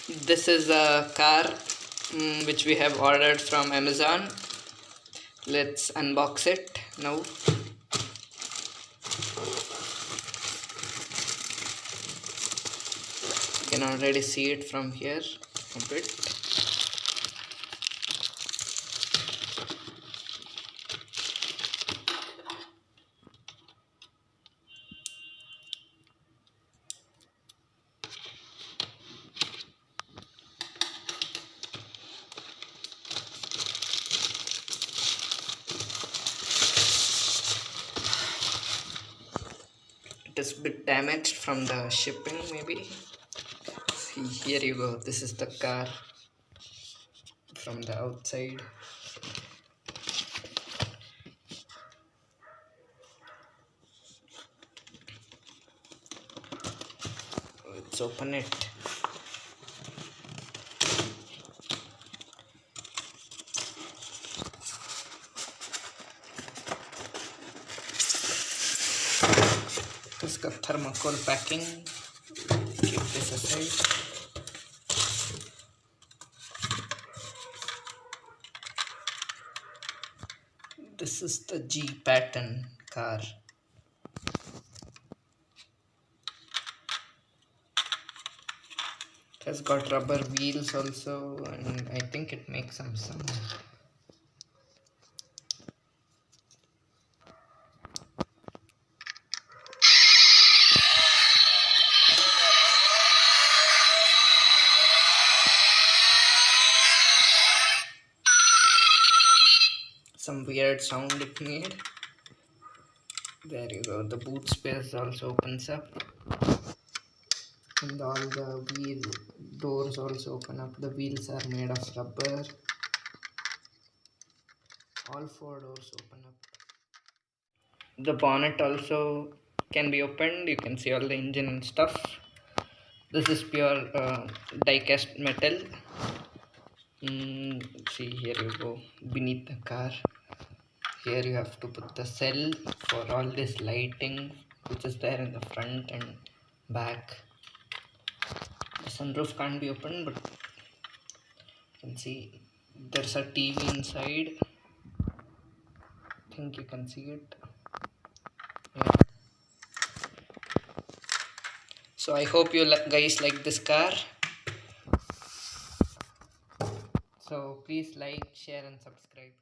This is a car which we have ordered from Amazon. Let's unbox it now. You can already see it from here a bit. It is a bit damaged from the shipping, maybe. See, here you go. This is the car from the outside. Let's open it. It's got thermocol packing. Keep this aside. This is the G-Patton car. It has got rubber wheels also, and I think it makes some sound. Some weird sound it made. There you go. The boot space also opens up, and all the wheel doors also open up. The wheels are made of rubber. All four doors open up. The bonnet also can be opened. You can see all the engine and stuff. This is pure die-cast metal. See, here you go. Beneath the car, here you have to put the cell for all this lighting, which is there in the front and back. The sunroof can't be opened, but you can see there's a TV inside. I think you can see it. Yeah. So I hope you guys like this car. So please like, share and subscribe.